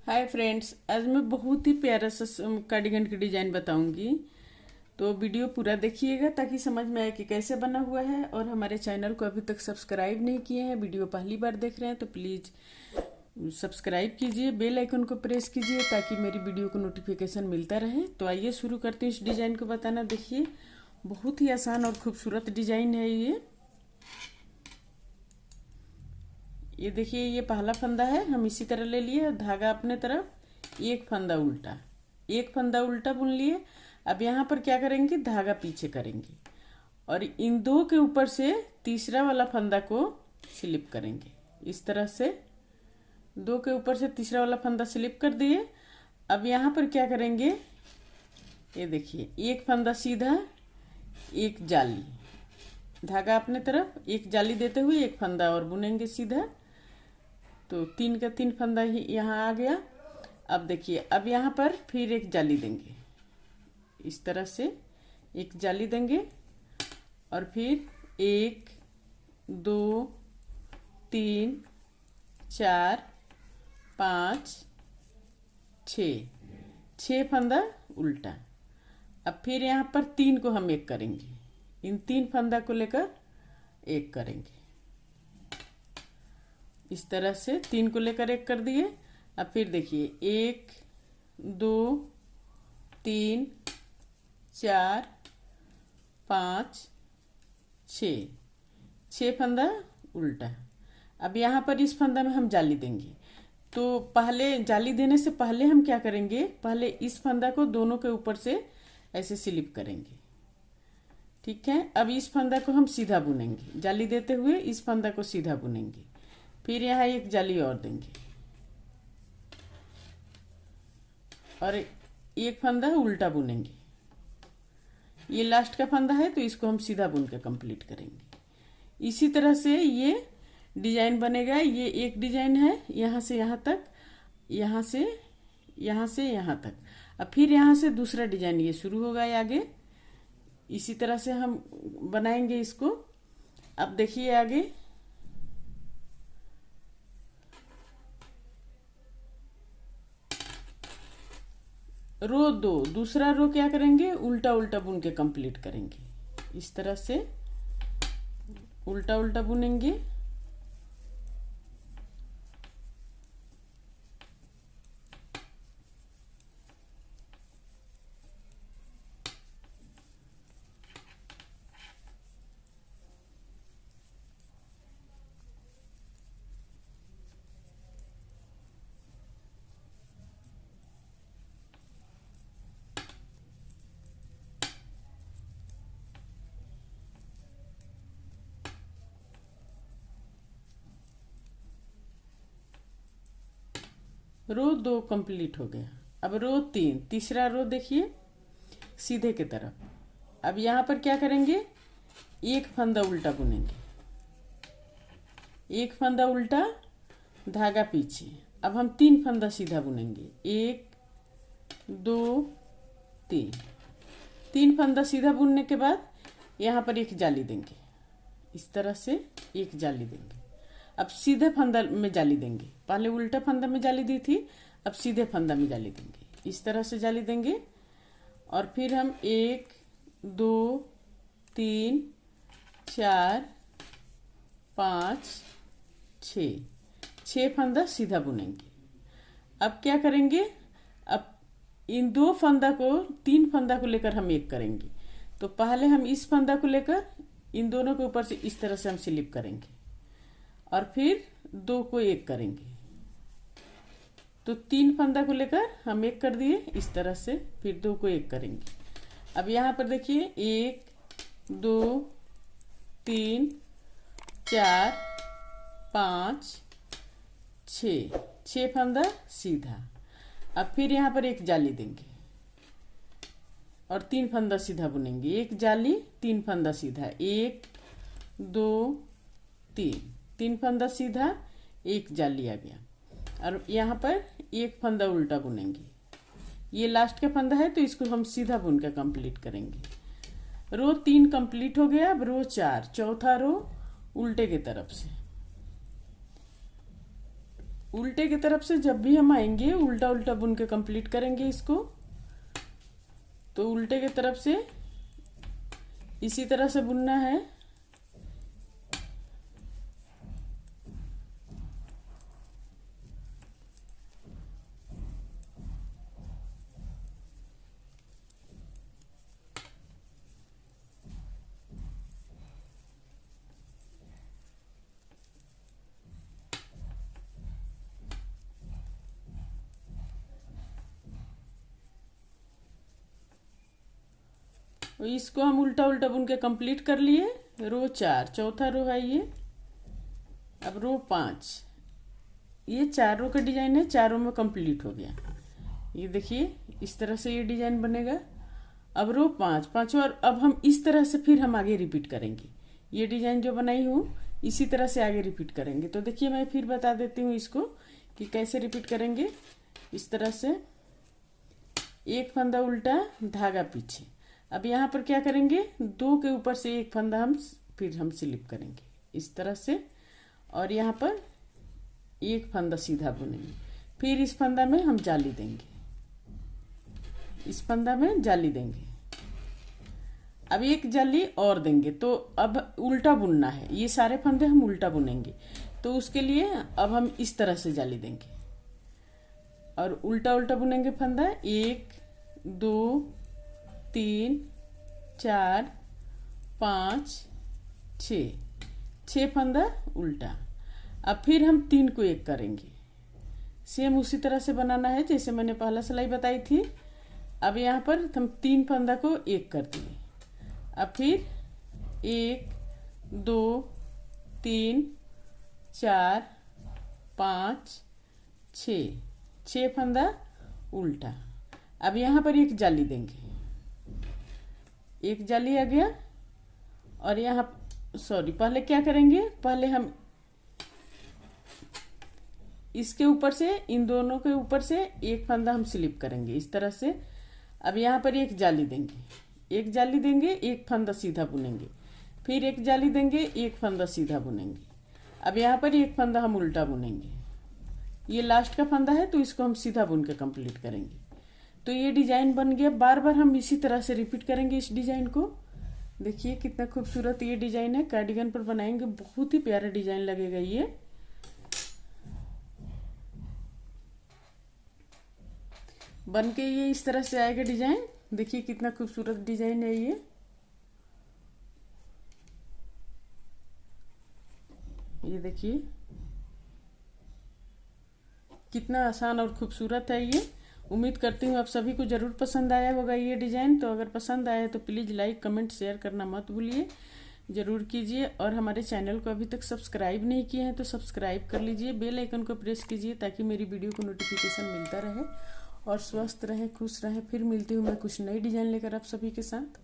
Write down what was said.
Hi friends, आज मैं बहुत ही प्यारा सा कार्डिगन की डिजाइन बताऊंगी। तो वीडियो पूरा देखिएगा ताकि समझ में आए कि कैसे बना हुआ है। और हमारे चैनल को अभी तक सब्सक्राइब नहीं किए हैं, वीडियो पहली बार देख रहे हैं तो प्लीज़ सब्सक्राइब कीजिए, बेल आइकन को प्रेस कीजिए ताकि मेरी वीडियो को नोटिफिकेशन मिलता रहे। तो आइए शुरू करते हैं इस डिज़ाइन को बताना। देखिए, बहुत ही आसान और खूबसूरत डिज़ाइन है ये देखिए, ये पहला फंदा है, हम इसी तरह ले लिए, धागा अपने तरफ, एक फंदा उल्टा, एक फंदा उल्टा बुन लिए। अब यहाँ पर क्या करेंगे, धागा पीछे करेंगे और इन दो के ऊपर से तीसरा वाला फंदा को स्लिप करेंगे। इस तरह से दो के ऊपर से तीसरा वाला फंदा स्लिप कर दिए। अब यहाँ पर क्या करेंगे, ये देखिए, एक फंदा सीधा, एक जाली, धागा अपने तरफ, एक जाली देते हुए एक फंदा और बुनेंगे सीधा। तो तीन का तीन फंदा ही यहाँ आ गया। अब देखिए, अब यहाँ पर फिर एक जाली देंगे, इस तरह से एक जाली देंगे और फिर एक, दो, तीन, चार, पाँच, छः फंदा उल्टा। अब फिर यहाँ पर तीन को हम एक करेंगे, इन तीन फंदा को लेकर एक करेंगे। इस तरह से तीन को लेकर एक कर दिए। अब फिर देखिए, एक, दो, तीन, चार, पाँच, छः फंदा उल्टा। अब यहाँ पर इस फंदा में हम जाली देंगे। तो पहले जाली देने से पहले हम क्या करेंगे, पहले इस फंदा को दोनों के ऊपर से ऐसे स्लिप करेंगे, ठीक है। अब इस फंदा को हम सीधा बुनेंगे, जाली देते हुए इस फंदा को सीधा बुनेंगे। फिर यहाँ एक जाली और देंगे और एक फंदा उल्टा बुनेंगे। ये लास्ट का फंदा है तो इसको हम सीधा बुन के कंप्लीट करेंगे। इसी तरह से ये डिजाइन बनेगा। ये एक डिजाइन है, यहाँ से यहाँ तक, यहाँ से यहाँ तक। अब फिर यहाँ से दूसरा डिजाइन ये शुरू होगा आगे। इसी तरह से हम बनाएंगे इसको। अब देखिए आगे, रो दो, दूसरा रो क्या करेंगे, उल्टा उल्टा बुन के कंप्लीट करेंगे। इस तरह से उल्टा उल्टा बुनेंगे। रो दो कंप्लीट हो गया। अब रो तीन, तीसरा रो देखिए सीधे की तरफ। अब यहाँ पर क्या करेंगे, एक फंदा उल्टा बुनेंगे, एक फंदा उल्टा, धागा पीछे। अब हम तीन फंदा सीधा बुनेंगे, एक, दो, तीन। तीन फंदा सीधा बुनने के बाद यहाँ पर एक जाली देंगे, इस तरह से एक जाली देंगे। अब सीधे फंदा में जाली देंगे, पहले उल्टा फंदा में जाली दी थी, अब सीधे फंदा में जाली देंगे। इस तरह से जाली देंगे और फिर हम एक, दो, तीन, चार, पाँच, छः फंदा सीधा बुनेंगे। अब क्या करेंगे, अब इन दो फंदा को, तीन फंदा को लेकर हम एक करेंगे। तो पहले हम इस फंदा को लेकर इन दोनों के ऊपर से इस तरह से हम स्लिप करेंगे और फिर दो को एक करेंगे। तो तीन फंदा को लेकर हम एक कर दिए इस तरह से, फिर दो को एक करेंगे। अब यहाँ पर देखिए, एक, दो, तीन, चार, पाँच, छः फंदा सीधा। अब फिर यहाँ पर एक जाली देंगे और तीन फंदा सीधा बुनेंगे, एक जाली, तीन फंदा सीधा, एक, दो, तीन फंदा सीधा, एक जाली आ गया। और यहाँ पर एक फंदा उल्टा बुनेंगे। ये लास्ट का फंदा है तो इसको हम सीधा बुन के कंप्लीट करेंगे। रो तीन कंप्लीट हो गया। अब रो चार, चौथा रो उल्टे की तरफ से, उल्टे की तरफ से जब भी हम आएंगे उल्टा उल्टा बुन के कंप्लीट करेंगे इसको। तो उल्टे की तरफ से इसी तरह से बुनना है। इसको हम उल्टा उल्टा बुन के कंप्लीट कर लिए। रो 4, चौथा रो है ये। अब रो 5, ये 4 रो का डिजाइन है, 4 रो में कंप्लीट हो गया। ये देखिए इस तरह से ये डिजाइन बनेगा। अब रो 5, पांचवा, और अब हम इस तरह से फिर हम आगे रिपीट करेंगे। ये डिजाइन जो बनाई हूँ इसी तरह से आगे रिपीट करेंगे। तो देखिए मैं फिर बता देती हूँ इसको कि कैसे रिपीट करेंगे। इस तरह से एक फंदा उल्टा, धागा पीछे। अब यहाँ पर क्या करेंगे, 2 के ऊपर से एक फंदा हम फिर हम स्लिप करेंगे इस तरह से, और यहाँ पर एक फंदा सीधा बुनेंगे। फिर इस फंदा में हम जाली देंगे, इस फंदा में जाली देंगे। अब एक जाली और देंगे। तो अब उल्टा बुनना है, ये सारे फंदे हम उल्टा बुनेंगे। तो उसके लिए अब हम इस तरह से जाली देंगे और उल्टा उल्टा बुनेंगे फंदा। 1 2 3 4 5 6 फंदा उल्टा। अब फिर हम 3 को एक करेंगे। सेम उसी तरह से बनाना है जैसे मैंने पहला सिलाई बताई थी। अब यहाँ पर हम 3 फंदा को एक कर दिए। अब फिर 1 2 3 4 5 6 फंदा उल्टा। अब यहाँ पर एक जाली देंगे, एक जाली आ गया। और यहाँ पहले क्या करेंगे, पहले हम इसके ऊपर से, इन दोनों के ऊपर से एक फंदा हम स्लिप करेंगे इस तरह से। अब यहाँ पर एक जाली देंगे, एक जाली देंगे, एक फंदा सीधा बुनेंगे। फिर एक जाली देंगे, एक फंदा सीधा बुनेंगे। अब यहाँ पर एक फंदा हम उल्टा बुनेंगे। ये लास्ट का फंदा है तो इसको हम सीधा बुन के कंप्लीट करेंगे। तो ये डिजाइन बन गया। बार बार हम इसी तरह से रिपीट करेंगे इस डिजाइन को। देखिए कितना खूबसूरत ये डिजाइन है, कार्डिगन पर बनाएंगे बहुत ही प्यारा डिजाइन लगेगा ये। बन के ये इस तरह से आएगा डिजाइन। देखिए कितना खूबसूरत डिजाइन है ये। देखिए कितना आसान और खूबसूरत है ये। उम्मीद करती हूँ आप सभी को जरूर पसंद आया होगा ये डिजाइन। तो अगर पसंद आया तो प्लीज लाइक कमेंट शेयर करना मत भूलिए, जरूर कीजिए। और हमारे चैनल को अभी तक सब्सक्राइब नहीं किए हैं तो सब्सक्राइब कर लीजिए, बेल आइकन को प्रेस कीजिए ताकि मेरी वीडियो को नोटिफिकेशन मिलता रहे। और स्वस्थ रहे, खुश रहे। फिर मिलती हूँ मैं कुछ नई डिजाइन लेकर आप सभी के साथ।